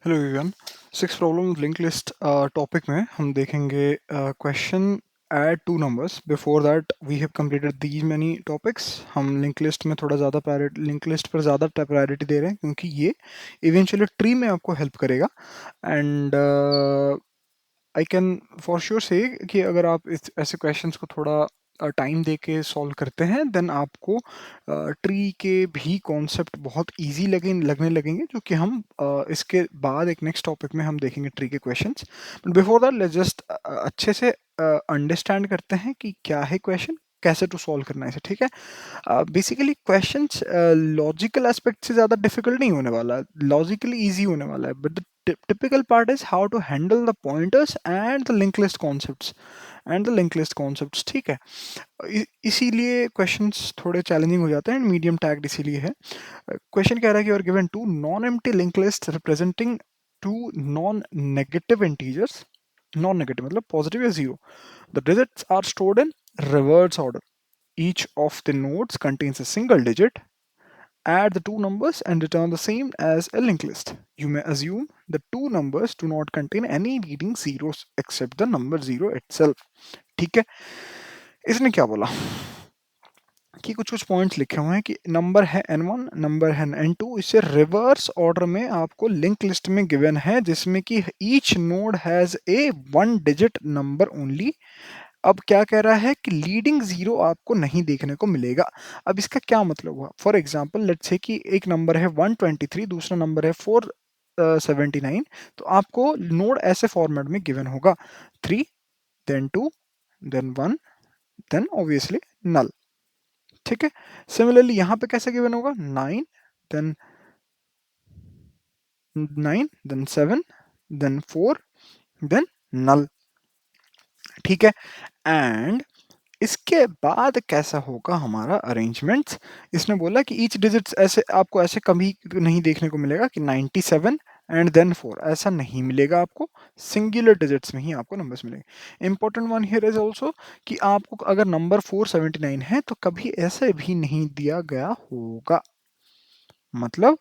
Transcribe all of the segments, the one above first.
Hello everyone. Six problem link list topic में हम देखेंगे question add two numbers. Before that we have completed these many topics. हम link list में थोड़ा ज़्यादा प्रायोरिटी, लिंक लिस्ट पर ज़्यादा प्रायोरिटी दे रहे हैं क्योंकि ये इवेंचुअली ट्री में आपको हेल्प करेगा। And I can for sure से कि अगर आप इस ऐसे क्वेश्चंस को थोड़ा टाइम दे के सॉल्व करते हैं देन आपको ट्री के भी कॉन्सेप्ट बहुत इजी लगने लगेंगे, जो कि हम इसके बाद एक नेक्स्ट टॉपिक में हम देखेंगे ट्री के questions. But before that let's just अच्छे से अंडरस्टैंड करते हैं कि क्या है क्वेश्चन, कैसे टू सॉल्व करना है इसे। ठीक है, बेसिकली क्वेश्चंस लॉजिकल एस्पेक्ट से ज़्यादा डिफिकल्ट नहीं होने वाला है, लॉजिकली इजी होने वाला है। But the typical part is how to handle the pointers and the linked list concepts ठीक है। इसीलिए क्वेश्चंस थोड़े चैलेंजिंग हो जाते हैं, मीडियम टैग्ड इसीलिए है। क्वेश्चन कह रहा है कि are given two non empty link list representing two non negative integers. Non negative मतलब पॉजिटिव या zero. The digits are stored in reverse order. Each of the nodes contains a single digit. Add the two numbers and return the same as a linked list. You may assume the two numbers do not contain any leading zeros except the number zero itself. ठीक है, इसने क्या बोला कि कुछ कुछ points लिखे हुए हैं कि नंबर है n1, नंबर है n2, इसे रिवर्स ऑर्डर में आपको लिंक लिस्ट में गिवन है, जिसमें कि each node has a one digit number only. अब क्या कह रहा है कि लीडिंग जीरो आपको नहीं देखने को मिलेगा। अब इसका क्या मतलब हुआ? फॉर एग्जाम्पल लेट्स से कि एक नंबर है 123, दूसरा नंबर है 479। तो आपको नोड ऐसे फॉर्मेट में गिवन होगा 3 देन 2 देन 1 देन ऑब्वियसली नल। ठीक है, सिमिलरली यहां पे कैसे गिवन होगा? 9 देन 7 देन 4 देन नल। ठीक है, एंड इसके बाद कैसा होगा हमारा अरेंजमेंट्स? इसने बोला कि ईच डिजिट्स ऐसे आपको ऐसे कभी नहीं देखने को मिलेगा कि 97 एंड देन 4, ऐसा नहीं मिलेगा आपको। सिंगुलर डिजिट्स में ही आपको नंबर्स मिलेंगे। Important one here is also कि आपको अगर नंबर 479 है तो कभी ऐसे भी नहीं दिया गया होगा, मतलब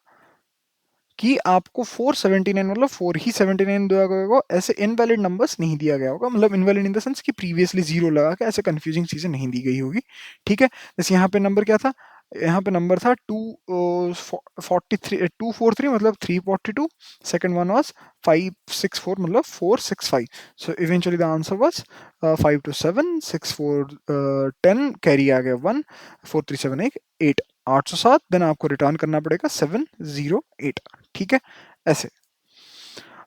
कि आपको 479 मतलब 4 ही 79 दिया गया होगा, ऐसे इनवैलिड नंबर्स नहीं दिया गया होगा। मतलब इनवैलिड इन द सेंस कि प्रीवियसली जीरो लगा के ऐसे कंफ्यूजिंग चीजें नहीं दी गई होगी। ठीक है, जैसे यहाँ पे नंबर क्या था? यहाँ पे नंबर था 243 मतलब 342। सेकंड वन वाज 564 मतलब 465। So eventually the answer was 5 to 7 6 4 10 carry आ गया 1 4 3 7 8 807। देन आपको रिटर्न करना पड़ेगा 708। ठीक है, ऐसे।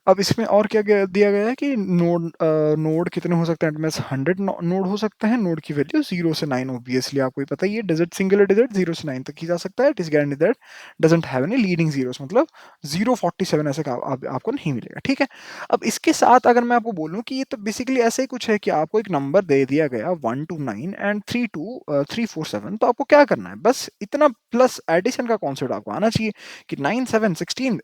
अब इसमें और क्या दिया गया है कि नोड कितने हो सकते हैं? एटमेस 100 नोड हो सकते हैं। नोड की वैल्यू 0 से 9, ऑब्वियसली आपको ही पता ही है, डिजिट सिंगुलर डिजिट 0 से 9 तक की जा सकता है। It is guaranteed that doesn't have any leading zeros, मतलब 047 ऐसे का आपको नहीं मिलेगा। ठीक है, अब इसके साथ अगर मैं आपको बोलूं कि ये तो बेसिकली ऐसे ही कुछ है कि आपको एक नंबर दे दिया गया 1 to 9 एंड 3 to 347, तो आपको क्या करना है? बस इतना प्लस एडिशन का कॉन्सेप्ट आपको आना चाहिए कि 9 7 16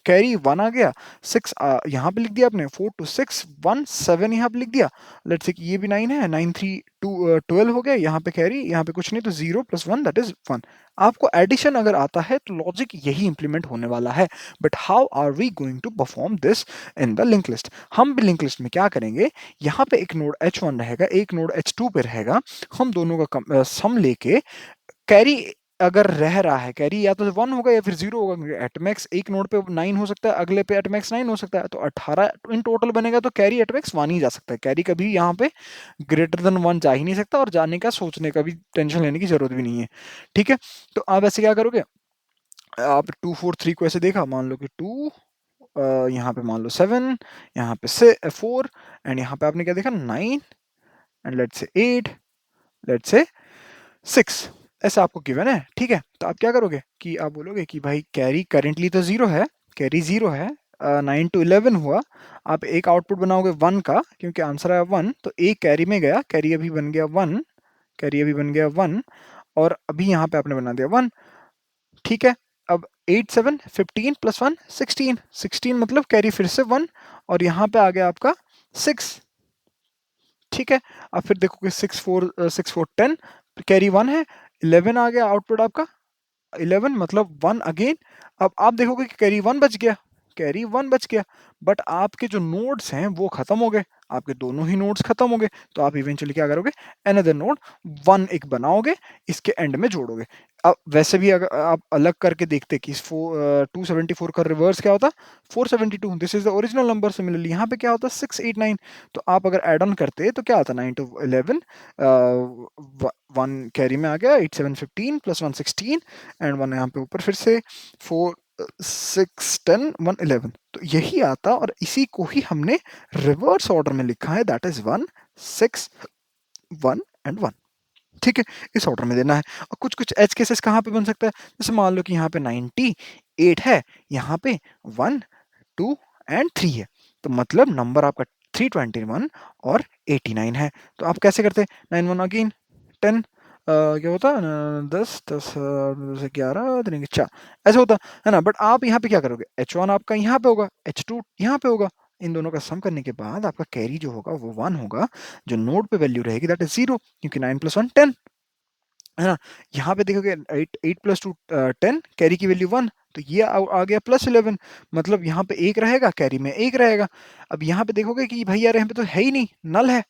कैरी 1 आ गया, 6 यहाँ पे लिख दिया आपने, 4 to 6 1 7 यहाँ पे लिख दिया। लेट्स से कि ये भी 9 है, 9 3 2 12 हो गया। यहाँ पे कैरी, यहाँ पे कुछ नहीं, तो 0 + 1 दैट इज 1। आपको एडिशन अगर आता है तो लॉजिक यही इंप्लीमेंट होने वाला है। But how are we going to perform this in the link list? हम भी लिंक लिस्ट में क्या करेंगे, यहाँ पे एक नोड H1 रहेगा, एक नोड H2 पे रहेगा। हम दोनों का सम लेके कैरी अगर रह रहा है, कैरी या तो 1 होगा या फिर 0 होगा, क्योंकि एटमैक्स एक नोड पे 9 हो सकता है, अगले पे एटमैक्स 9 हो सकता है, तो 18 इन टोटल बनेगा, तो कैरी एटमैक्स 1 ही जा सकता है। कैरी कभी यहाँ पे ग्रेटर देन 1 जा ही नहीं सकता, और जाने का सोचने का भी टेंशन लेने की जरूरत भी नहीं है। ठीक है, तो आप ऐसे क्या करोगे? आप 2 4 3 को ऐसे देखा, मान लो कि 2, यहाँ पे मान लो 7, यहाँ पे से 4, एंड यहाँ पे आपने क्या देखा 9, and let's say 8, let's say 6, ऐसा आपको गिवन है। ठीक है, तो आप क्या करोगे कि आप बोलोगे कि भाई कैरी करेंटली तो 0 है, कैरी 0 है, 9 to 11 हुआ। आप एक आउटपुट बनाओगे 1 का, क्योंकि आंसर आया 1, तो एक कैरी में गया, कैरी अभी बन गया 1, कैरी अभी बन गया 1, और अभी यहाँ पे आपने बना दिया 1। ठीक है, अब 8 7 15 + 1 16, 16 मतलब कैरी फिर से 1, और यहाँ पे आ गया आपका 6। ठीक है, अब फिर देखोगे 6 4 10, कैरी 1 है, 11 आ गया आउटपुट आपका 11 मतलब 1 अगेन। अब आप देखोगे कि कैरी 1 बच गया, कैरी 1 बच गया। बट आपके जो नोड्स हैं वो खत्म हो गए, आपके दोनों ही नोड्स खत्म हो गए, तो आप इवेंचुअली क्या करोगे, अनदर नोड 1 एक बनाओगे, इसके एंड में जोड़ोगे। अब वैसे भी अगर आप अलग करके देखते कि 274 का रिवर्स क्या होता, 472, this is the original number. Similarly यहाँ पे क्या होता, 689, तो आप अगर एड ऑन करते तो क्या आता, 9 to 11, 1 कैरी में आ गया, 8 7 15 प्लस 1 16, एंड 1 यहाँ पे ऊपर फिर से 4 6 10 1 11, तो यही आता, और इसी को ही हमने रिवर्स ऑर्डर में लिखा है, दैट इज 1 6 1 एंड 1। ठीक है, इस ऑर्डर में देना है। और कुछ कुछ एज केसेस कहाँ पे बन सकता है, जैसे मान लो कि यहाँ पे 98 है, यहाँ पे 1 2 एंड 3 है, तो मतलब नंबर आपका 321 और 89 है। तो आप कैसे करते, 9 1 अगेन 10, क्या होता, 10 10 11 देंगे 4, ऐसा होता है ना। बट आप यहाँ पे क्या करोगे, H1 आपका यहाँ पे होगा, H2 यहाँ पे होगा, इन दोनों का सम करने के बाद आपका कैरी जो होगा वो 1 होगा, जो नोड पे वैल्यू रहेगी दैट इज 0, क्योंकि 9 + 1 10 है ना। यहाँ पे देखोगे 8 8 + 2 10, कैरी की वैल्यू 1, तो ये आ गया +11, मतलब यहाँ पे एक रहेगा, कैरी में एक रहेगा। अब यहाँ पे देखोगे कि भाई यार यहाँ पे तो है ही नहीं, नल है।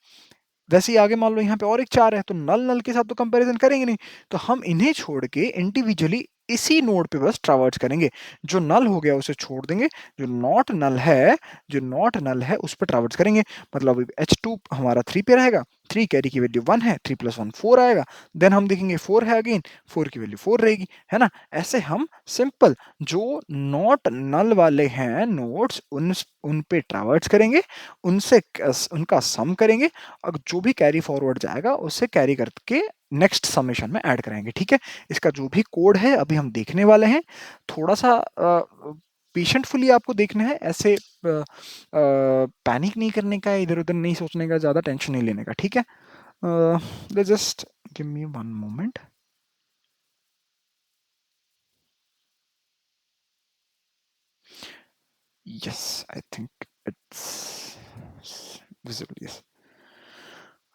वैसे ही आगे मान लो यहाँ पे और एक 4 है, तो नल नल के साथ तो कंपैरिजन करेंगे नहीं, तो हम इन्हें छोड़ के इंडिविजुअली इसी नोड पे बस ट्रावर्स करेंगे। जो नल हो गया उसे छोड़ देंगे, जो नॉट नल है, जो नॉट नल है उस पर ट्रावर्स करेंगे। मतलब H2 हमारा 3 पे रहेगा, 3 कैरी की वैल्यू 1 है, 3 + 1 4 आएगा। देन हम देखेंगे 4 है अगेन, 4 की वैल्यू 4 रहेगी, है ना। ऐसे हम सिंपल जो नॉट नल वाले हैं नोड्स, उन पे ट्रावर्स करेंगे, उनसे उनका सम करेंगे, और जो भी कैरी फॉरवर्ड जाएगा उससे कैरी करके नेक्स्ट समेशन में ऐड कराएंगे। ठीक है, इसका जो भी कोड है अभी हम देखने वाले हैं, थोड़ा सा पेशेंटफुली आपको देखना है, ऐसे पैनिक नहीं करने का, इधर उधर नहीं सोचने का, ज़्यादा टेंशन नहीं लेने का। ठीक है, just give me 1 moment. Yes, I think it's visible, yes.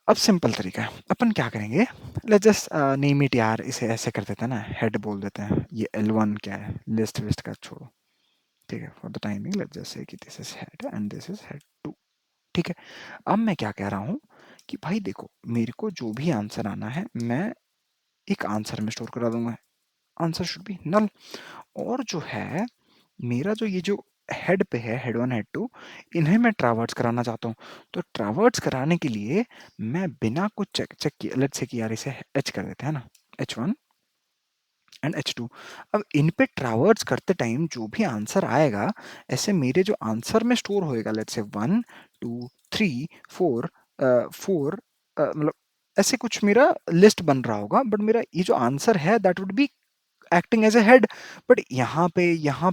अब सिंपल तरीका है, अपन क्या करेंगे, लेट्स जस्ट नेम इट यार, इसे ऐसे कर देते हैं ना, हेड बोल देते हैं, ये L1 क्या है, लिस्ट विस्ट का छोड़ो। ठीक है, for the timing let's just say कि this is head and this is head 2। ठीक है, अब मैं क्या कह रहा हूँ कि भाई देखो, मेरे को जो भी आंसर आना है मैं एक आंसर में स्टोर करा दूंगा, आंसर शुड बी नल। और जो है मेरा जो ये जो हेड पे है, हेड 1 हेड 2, इन्हें मैं ट्रावर्स कराना चाहता हूँ। तो ट्रावर्स कराने के लिए मैं बिना कुछ चेक चेक किए, लेट्स से कि यार इसे H कर देते हैं ना, H1 एंड H2। अब इन पे ट्रावर्स करते टाइम जो भी आंसर आएगा, ऐसे मेरे जो आंसर में स्टोर होएगा, लेट्स से 1 2 3 4 4, मतलब ऐसे कुछ मेरा लिस्ट बन रहा होगा, बट मेरा ये जो आंसर है that would be acting as a head. But यहाँ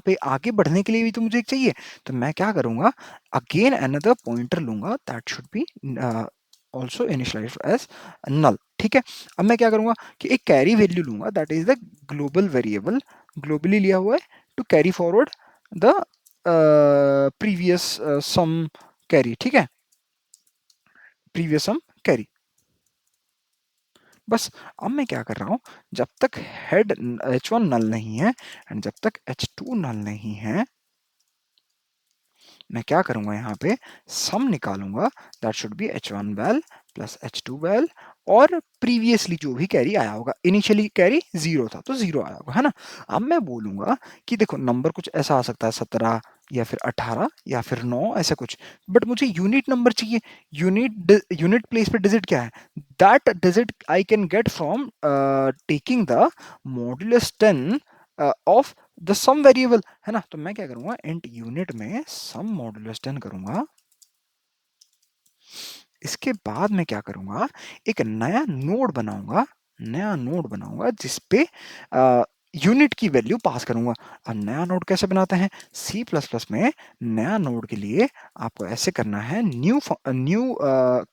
पे आगे बढ़ने के लिए भी तो मुझे एक चाहिए, तो मैं क्या करूंगा, अगेन अनदर पॉइंटर लूंगा that should be also initialized as null. ठीक है, अब मैं क्या करूंगा कि एक कैरी वैल्यू लूंगा, that is the global variable, globally लिया हुआ है, to carry forward the previous sum carry. ठीक है, प्रीवियस सम कैरी। बस अब मैं क्या कर रहा हूँ, जब तक हेड H1 नल नहीं है एंड जब तक H2 नल नहीं है, मैं क्या करूंगा, यहाँ पे सम निकालूंगा, that should be H1 val plus H2 val, और प्रीवियसली जो भी कैरी आया होगा, इनिशियली कैरी 0 था तो 0 आया होगा, है ना। अब मैं बोलूंगा कि देखो नंबर कुछ ऐसा आ सकता है, 17 या फिर 18 या फिर 9, ऐसा कुछ, बट मुझे यूनिट नंबर चाहिए। यूनिट प्लेस पे डिजिट क्या है, that digit I can get from taking the modulus 10 of the sum variable, है ना। तो मैं क्या करूंगा, इंट यूनिट में सम मॉड्यूलस 10 करूंगा। इसके बाद मैं क्या करूंगा, एक नया नोड बनाऊंगा जिसपे यूनिट की वैल्यू पास करूंगा। अब नया नोड कैसे बनाते हैं, सी प्लस प्लस में नया नोड के लिए आपको ऐसे करना है, न्यू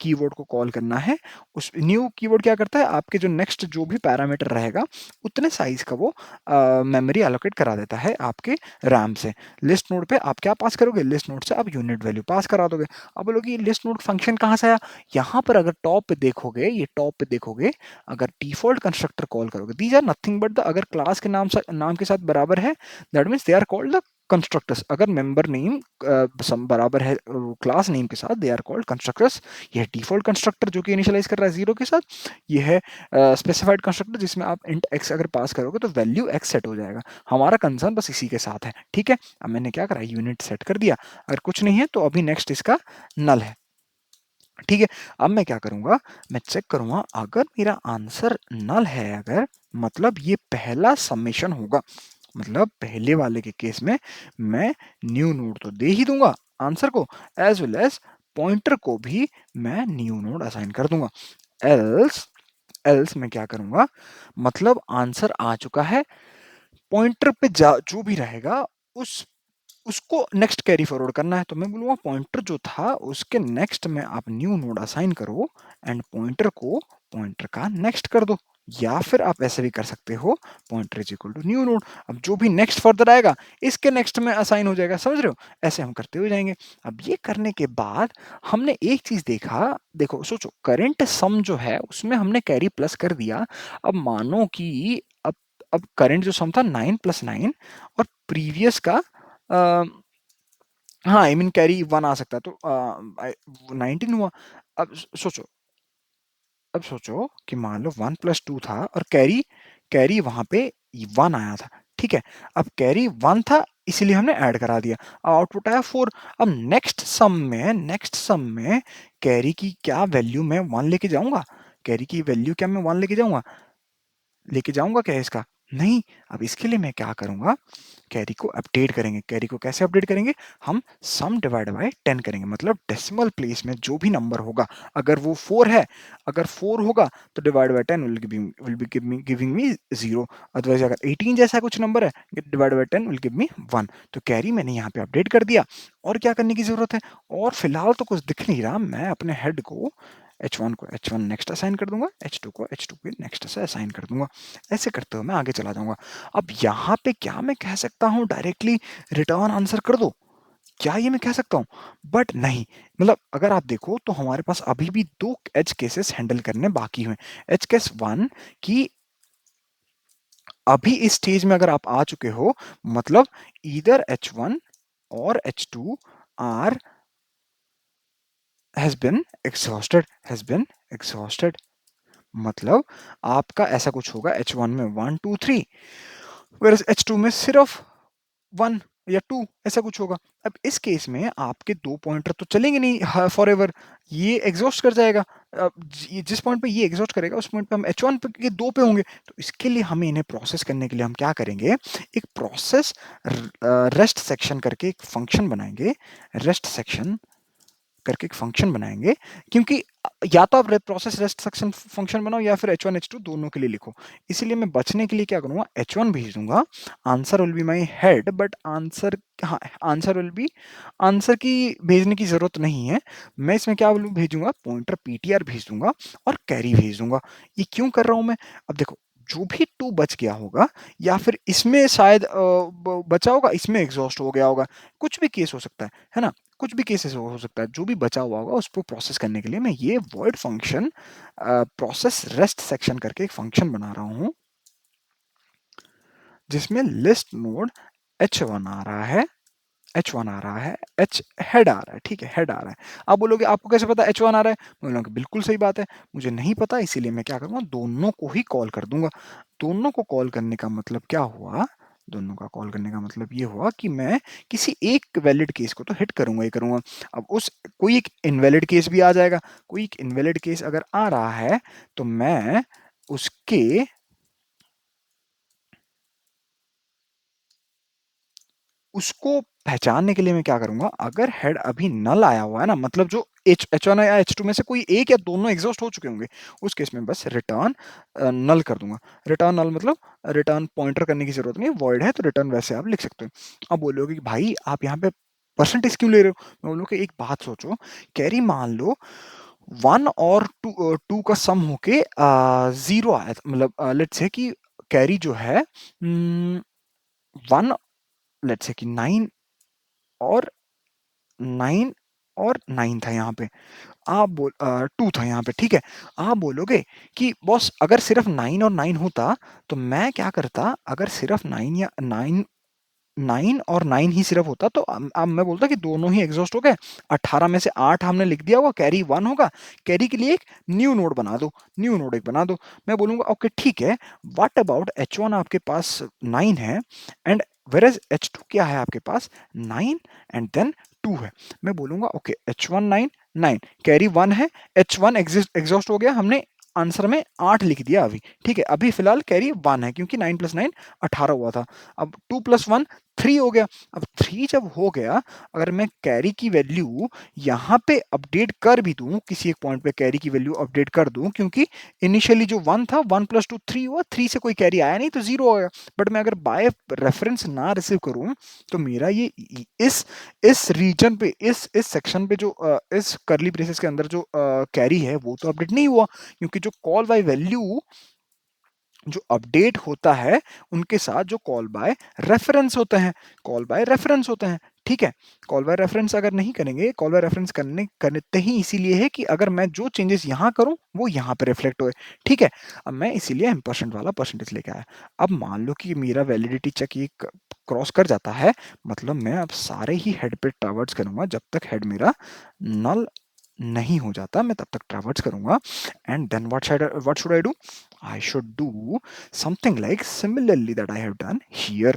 कीवर्ड को कॉल करना है। उस न्यू कीवर्ड क्या करता है, आपके जो नेक्स्ट जो भी पैरामीटर रहेगा उतने साइज का वो मेमोरी एलोकेट करा देता है आपके रैम से। लिस्ट नोड पे आप क्या पास करोगे, लिस्ट नोड से आप यूनिट वैल्यू पास करा दोगे। अब बोलोगे लिस्ट नोड फंक्शन कहाँ से आया, यहाँ पर अगर टॉप पे देखोगे, ये टॉप पे देखोगे, अगर डिफॉल्ट कंस्ट्रक्टर कॉल करोगे, these are nothing but the, अगर क्लास के नाम के साथ बराबर है, that means they are called the constructors, अगर मेंबर नेम बराबर है क्लास नेम के साथ, दे आर कॉल्ड कंस्ट्रक्टर्स। ये है डिफॉल्ट कंस्ट्रक्टर जो कि इनिशियलाइज कर रहा है 0 के साथ। ये है स्पेसिफाइड कंस्ट्रक्टर जिसमें आप इंट x अगर पास करोगे तो वैल्यू x सेट हो जाएगा। हमारा कंसर्न बस इसी के साथ है, ठीक है। अब मैंने क्या करा, यूनिट सेट कर दिया। अगर कुछ नहीं है तो अभी नेक्स्ट इसका नल है, ठीक है। अब मैं क्या करूंगा, मैं चेक करूंगा अगर मेरा आंसर नल है, अगर मतलब ये पहला समेशन होगा, मतलब पहले वाले के केस में मैं न्यू नोड तो दे ही दूंगा आंसर को, एज वेल एज पॉइंटर को भी मैं न्यू नोड असाइन कर दूंगा। एल्स एल्स मैं क्या करूंगा, मतलब आंसर आ चुका है, पॉइंटर पे जो भी रहेगा उस उसको नेक्स्ट कैरी फॉरवर्ड करना है। तो मैं बोलूंगा पॉइंटर जो था उसके नेक्स्ट में आप न्यू नोड असाइन करो एंड पॉइंटर को पॉइंटर का नेक्स्ट कर दो, या फिर आप ऐसे भी कर सकते हो, pointer is equal to new node. अब जो भी नेक्स्ट फर्दर आएगा इसके नेक्स्ट में असाइन हो जाएगा, समझ रहे हो, ऐसे हम करते हुए जाएंगे। अब ये करने के बाद हमने एक चीज देखा, देखो सोचो करेंट सम जो है उसमें हमने कैरी प्लस कर दिया। अब मानो कि अब करंट जो सम था 9 + 9 और प्रीवियस का हाँ आई मीन कैरी 1 आ सकता है, तो 19 हुआ। अब सोचो, अब सोचो कि मान लो 1 + 2 था और कैरी कैरी वहां पे 1 आया था, ठीक है। अब कैरी 1 था इसीलिए हमने ऐड करा दिया, आउटपुट आया 4। अब नेक्स्ट सम में कैरी की क्या वैल्यू मैं 1 लेके जाऊंगा, कैरी की वैल्यू क्या मैं 1 लेके जाऊंगा क्या इसका, नहीं। अब इसके लिए मैं क्या करूंगा, कैरी को अपडेट करेंगे। कैरी को कैसे अपडेट करेंगे, हम सम डिवाइड बाय 10 करेंगे, मतलब डेसिमल प्लेस में जो भी नंबर होगा, अगर वो 4 है, अगर 4 होगा तो divide by 10 will be giving me 0। Otherwise अगर 18 जैसा कुछ नंबर है, divide by 10 will give me 1। तो कैरी मैंने यहाँ पे अपडेट कर दिया। और क्या करने की जरूरत है, और फिलहाल तो कुछ दिख नहीं रहा, मैं अपने हेड को h1 को h1 नेक्स्ट असाइन कर दूंगा, h2 को h2 के नेक्स्ट से असाइन कर दूंगा। ऐसे करते हुए मैं आगे चला जाऊंगा। अब यहाँ पे क्या मैं कह सकता हूँ डायरेक्टली रिटर्न आंसर कर दो, क्या ये मैं कह सकता हूँ, बट नहीं। मतलब अगर आप देखो तो हमारे पास अभी भी 2 एज केसेस हैंडल करने बाकी हुए। एज केस 1 की अभी इस स्टेज में अगर आप आ चुके हो, मतलब ईदर h1 और h2 are has been exhausted. मतलब आपका ऐसा कुछ होगा, H1 में 1 2 3, whereas H2 में सिर्फ 1 या 2 ऐसा कुछ होगा। अब इस केस में आपके 2 पॉइंटर तो चलेंगे नहीं फॉर एवर, ये एग्जॉस्ट कर जाएगा। अब जिस पॉइंट पे ये एग्जॉस्ट करेगा उस पॉइंट पे हम H1 पे के 2 पे होंगे। तो इसके लिए हमें इन्हें प्रोसेस करने के लिए हम क्या करेंगे, एक प्रोसेस रेस्ट सेक्शन करके एक फंक्शन बनाएंगे, रेस्ट सेक्शन करके एक फंक्शन बनाएंगे। क्योंकि या तो आप प्रोसेस रेस्ट सेक्शन फंक्शन बनाओ या फिर H1 H2 दोनों के लिए लिखो। इसीलिए मैं बचने के लिए क्या करूंगा, H1 भेज दूंगा, answer will be my head, but answer, हाँ आंसर विल बी, आंसर की भेजने की जरूरत नहीं है। मैं इसमें क्या भेजूंगा, पॉइंटर पीटीआर भेज दूंगा और कैरी भेज दूंगा। ये क्यों कर रहा हूं मैं, अब देखो जो भी 2 बच गया होगा, या फिर इसमें शायद बचा होगा, इसमें एग्जॉस्ट हो गया होगा, कुछ भी केस हो सकता है ना, कुछ भी केसेस हो सकता है। जो भी बचा हुआ होगा उसको प्रोसेस करने के लिए मैं ये word function process rest section करके एक फंक्शन बना रहा हूं, जिसमें लिस्ट नोड h1 आ रहा है, h1 आ रहा है, h हेड आ रहा है, ठीक है, हेड आ रहा है। आप बोलोगे आपको कैसे पता h1 आ रहा है, मैं बोलूँगा बिल्कुल सही बात है, मुझे नहीं पता, इसीलिए मैं क्या करूँगा, दोनों को ही कॉल कर दूंगा। दोनों को कॉल करने का मतलब क्या हुआ, दोनों का कॉल करने का मतलब ये हुआ कि मैं किसी एक वैलिड केस को तो हिट करूंगा ही करूंगा। अब उस कोई एक इनवैलिड केस भी आ जाएगा, कोई एक इनवैलिड केस अगर आ रहा है तो मैं उसके उसको पहचानने के लिए मैं क्या करूंगा, अगर हेड अभी नल आया हुआ है ना, मतलब जो H1 या H2 में से कोई एक या दोनों एग्जॉस्ट हो चुके होंगे, उस केस में बस रिटर्न नल कर दूंगा। रिटर्न नल मतलब रिटर्न पॉइंटर करने की जरूरत नहीं है, वॉइड है तो रिटर्न वैसे आप लिख सकते हो। अब बोलोगे कि भाई आप यहाँ पे परसेंटेज क्यों ले रहे हो, मैं बोलूँ कि एक बात सोचो, कैरी मान लो 1 और 2 का सम होके 0 आया था, मतलब लेट्स से कि कैरी जो है 1, लेट्स से कि 9 और 9 और 9 था यहाँ पे, आप 2 था यहाँ पे, ठीक है। आप बोलोगे कि बॉस अगर सिर्फ 9 और 9 होता तो मैं क्या करता, अगर सिर्फ 9 या 9 9 और 9 ही सिर्फ होता तो अब मैं बोलता कि दोनों ही एग्जॉस्ट हो गए। 18 में से 8 हमने लिख दिया होगा, कैरी 1 होगा। कैरी के लिए एक न्यू नोड बना दो, न्यू नोड एक बना दो। मैं बोलूंगा ओके ठीक है, व्हाट अबाउट H1 आपके पास 9 है एंड वेयर H2 क्या है आपके पास 9 एंड देन 2 है। मैं बोलूंगा ओके H1 9 9 कैरी 1 है, H1 एग्जॉस्ट हो गया, हमने आंसर में 8 लिख दिया अभी। ठीक है, अभी फिलहाल कैरी 1 है क्योंकि 9 + 9 18 हुआ था। अब 2 + 1 3 हो गया। अब 3 जब हो गया, अगर मैं कैरी की वैल्यू यहाँ पे अपडेट कर भी दूं, किसी एक पॉइंट पे कैरी की वैल्यू अपडेट कर दूं, क्योंकि इनिशियली जो 1 था 1 + 2 3 हुआ, 3 से कोई कैरी आया नहीं तो 0 हो गया। बट मैं अगर बाय रेफरेंस ना रिसीव करूं तो मेरा ये इस रीजन पे, इस सेक्शन पे जो इस करली ब्रेसेस के अंदर जो कैरी है वो तो अपडेट नहीं हुआ, क्योंकि जो कॉल बाय वैल्यू जो अपडेट होता है उनके साथ जो कॉल बाय रेफरेंस होते हैं, कॉल बाय रेफरेंस होते हैं। ठीक है, कॉल बाय रेफरेंस अगर नहीं करेंगे, कॉल बाय रेफरेंस करते ही इसीलिए है कि अगर मैं जो चेंजेस यहाँ करूँ वो यहाँ पे रिफ्लेक्ट होए। ठीक है, अब मैं इसीलिए एम्परसेंट वाला परसेंटेज लेके आया। अब मान लो कि मेरा वैलिडिटी चेक ये क्रॉस कर जाता है, मतलब मैं अब सारे ही हेड पे ट्रैवर्स करूंगा, जब तक हेड मेरा नल नहीं हो जाता मैं तब तक ट्रैवर्स करूंगा। And then what should I do? I should do something like similarly that I have done here.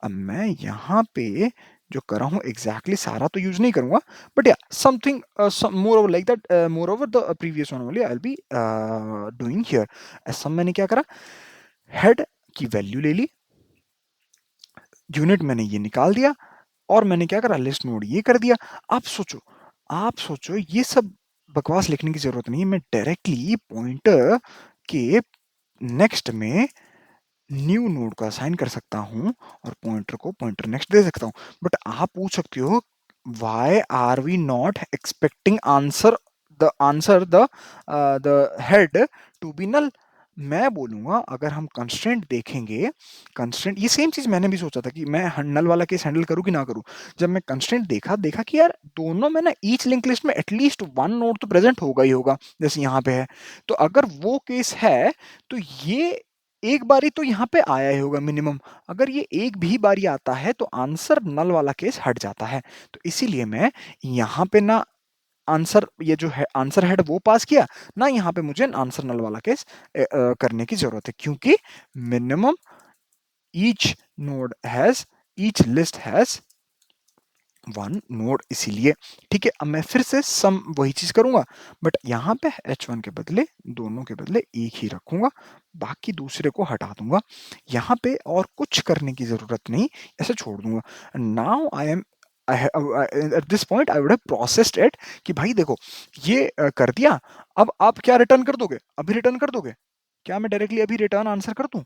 अब मैं यहाँ पे जो कर रहा हूँ एग्जैक्टली सारा तो यूज नहीं करूंगा, बट या something more over like that, more over the previous one only I will be doing here. ऐसा मैंने क्या करा, हेड की वैल्यू ले ली, यूनिट मैंने ये निकाल दिया, और मैंने क्या करा, लिस्ट नोड ये कर दिया। आप सोचो ये सब बकवास लिखने की जरूरत नहीं है, मैं डायरेक्टली पॉइंटर के नेक्स्ट में न्यू नोड को असाइन कर सकता हूं और पॉइंटर को पॉइंटर नेक्स्ट दे सकता हूं। बट आप पूछ सकते हो why are we not expecting the head to be null? मैं बोलूंगा अगर हम कंस्ट्रेंट देखेंगे, कंस्ट्रेंट ये सेम चीज मैंने भी सोचा था कि मैं नल वाला केस हैंडल करूं कि ना करूं। जब मैं कंस्ट्रेंट देखा देखा कि यार दोनों में ना ईच लिंक लिस्ट में एटलीस्ट वन नोड तो प्रेजेंट होगा ही होगा, जैसे यहाँ पे है। तो अगर वो केस है तो ये एक बारी तो यहाँ पे आया ही होगा मिनिमम। अगर ये एक भी बारी आता है तो आंसर नल वाला केस हट जाता है। तो इसीलिए मैं यहाँ पे ना आंसर, ये जो है आंसर हेड वो पास किया, ना यहाँ पे मुझे आंसर नल वाला केस करने की जरूरत है, क्योंकि minimum each node has, each list has one node, इसीलिए। ठीक है, अब मैं फिर से सम वही चीज करूंगा, बट यहाँ पे H1 के बदले, दोनों के बदले एक ही रखूंगा, बाकी दूसरे को हटा दूंगा। यहाँ पे और कुछ करने की जरूरत नहीं, ऐसे छोड़ दूंगा। Now I am at this point I would have processed it कि भाई देखो ये कर दिया, अब आप क्या रिटर्न कर दोगे, अभी रिटर्न कर दोगे क्या, मैं डायरेक्टली अभी रिटर्न आंसर कर दूं?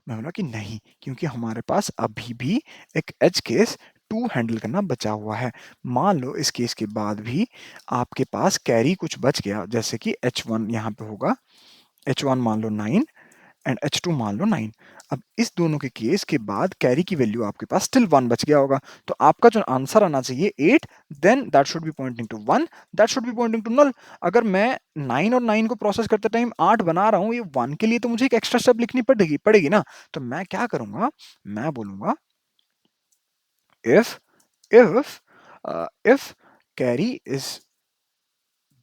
मैं बोला कि नहीं, क्योंकि हमारे पास अभी भी एक एज केस 2 हैंडल करना बचा हुआ है। मान लो इस केस के बाद भी आपके पास कैरी कुछ बच गया, जैसे कि H1 यहाँ पे होगा, H1 मान लो 9 एंड H2 मान लो 9। अब इस दोनों के केस के बाद कैरी की वैल्यू आपके पास स्टिल 1 बच गया होगा, तो आपका जो आंसर आना चाहिए 8, then that should be pointing to 1, that should be pointing to null. अगर मैं 9 और 9 को प्रोसेस करते टाइम 8 बना रहा हूँ, ये 1 के लिए तो मुझे एक एक्स्ट्रा स्टेप लिखनी पड़ेगी पड़ेगी ना। तो मैं क्या करूंगा, मैं बोलूंगा if if if carry is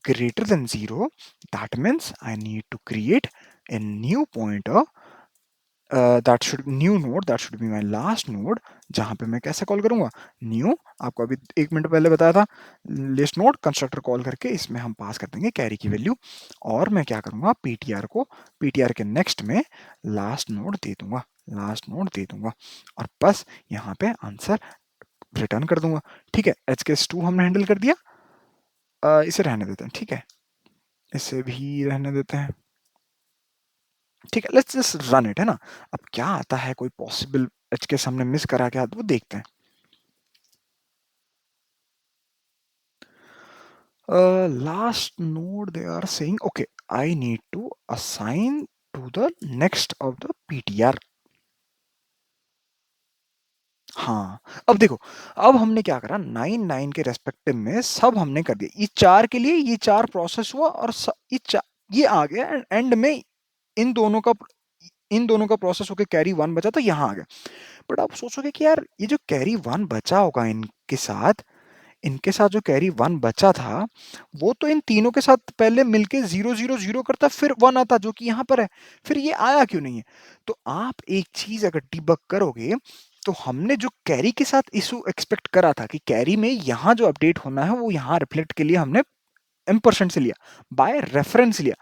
greater than 0, that means I need to create a new pointer, that should new node, that should be my last node, जहां पे मैं कैसे कॉल करूंगा, न्यू, आपको अभी 1 मिनट पहले बताया था, लिस्ट नोड कंस्ट्रक्टर कॉल करके इसमें हम पास कर देंगे कैरी की वैल्यू, और मैं क्या करूंगा, पीटीआर के नेक्स्ट में लास्ट नोड दे दूंगा, लास्ट नोड दे दूंगा, और बस यहाँ पे आंसर रिटर्न कर दूंगा। ठीक है, एच केस 2 हमने हैंडल कर दिया, इसे रहने देते हैं। ठीक है, इसे भी रहने देते हैं। ठीक है, लेट्स जस्ट रन इट, है ना। अब क्या आता है, कोई पॉसिबल एच के सामने मिस करा क्या, वो देखते हैं। Last node they are saying okay I need to assign to the next of the PTR. हाँ, अब देखो, अब हमने क्या करा, 9 9 के रेस्पेक्टिव में सब हमने कर दिया, ये 4 के लिए ये 4 प्रोसेस हुआ, और ये आ गया, एंड एंड में इन दोनों का इन दोनों का प्रोसेस होकर कैरी 1 बचा तो यहाँ आ गया। बट आप सोचोगे कि यार ये जो कैरी वन बचा होगा इनके साथ जो कैरी वन बचा था वो तो इन तीनों के साथ पहले मिलके 0 0 0 करता फिर वन आता जो कि यहाँ पर है, फिर ये आया क्यों नहीं है? तो आप एक चीज अगर डिबग करोगे तो हमने जो कैरी के साथ इशू एक्सपेक्ट करा था कि कैरी में यहाँ जो अपडेट होना है वो यहाँ रिफ्लेक्ट के लिए हमने एम्परसेंट से लिया, बाय रेफरेंस लिया,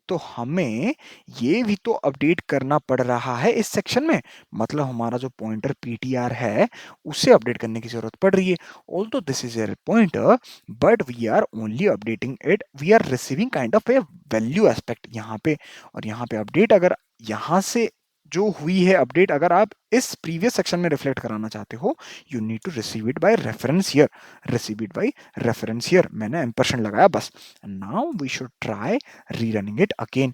तो हमें ये भी तो अपडेट करना पड़ रहा है इस सेक्शन में। मतलब हमारा जो पॉइंटर पीटीआर है उसे अपडेट करने की जरूरत पड़ रही है। Although this is a pointer but we are only updating it, we are receiving kind of a value aspect यहाँ पे। और यहाँ पे अपडेट अगर यहाँ से जो हुई है अपडेट अगर आप इस प्रीवियस सेक्शन में रिफ्लेक्ट कराना चाहते हो, you need to receive it by reference here, receive it by reference here, मैंने एम्परसेंट लगाया बस। Now we should try rerunning it again.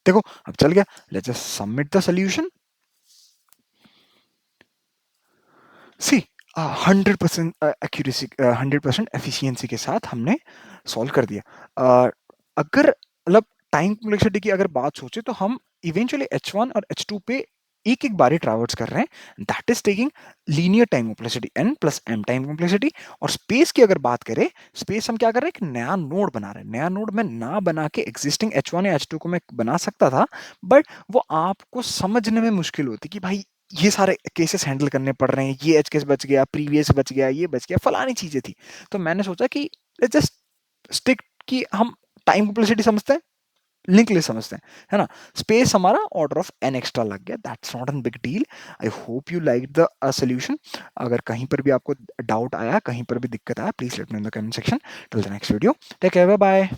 देखो अब चल गया, let's just submit the solution. See 100% accuracy 100% efficiency के साथ हमने सॉल्व कर दिया। अगर मतलब टाइम कॉम्प्लेक्सिटी की अगर बात सोचे तो हम इवेंचुअली H1 और H2 पे एक एक बारी ट्रैवर्स कर रहे हैं, that is taking linear time complexity n plus m time complexity. और स्पेस की अगर बात करें, स्पेस हम क्या कर रहे हैं, एक नया नोड बना रहे हैं। नया नोड में ना बना के एग्जिस्टिंग H1 या H2 को मैं बना सकता था, बट वो आपको समझने में मुश्किल होती कि भाई ये सारे केसेस हैंडल करने पड़ रहे हैं, ये एज केस बच गया, प्रीवियस बच गया, ये बच गया, फलानी चीजें थी। तो मैंने सोचा कि लेट्स जस्ट स्टिक कि हम टाइम कॉम्प्लेक्सिटी समझते हैं, लिंक लिस्ट समझते हैं, है ना। स्पेस हमारा ऑर्डर ऑफ एन एक्स्ट्रा लग गया, that's not an big deal. I hope you like the solution. अगर कहीं पर भी आपको डाउट आया, कहीं पर भी दिक्कत आया, please let me in the comment section. Till the next video, take care, bye bye.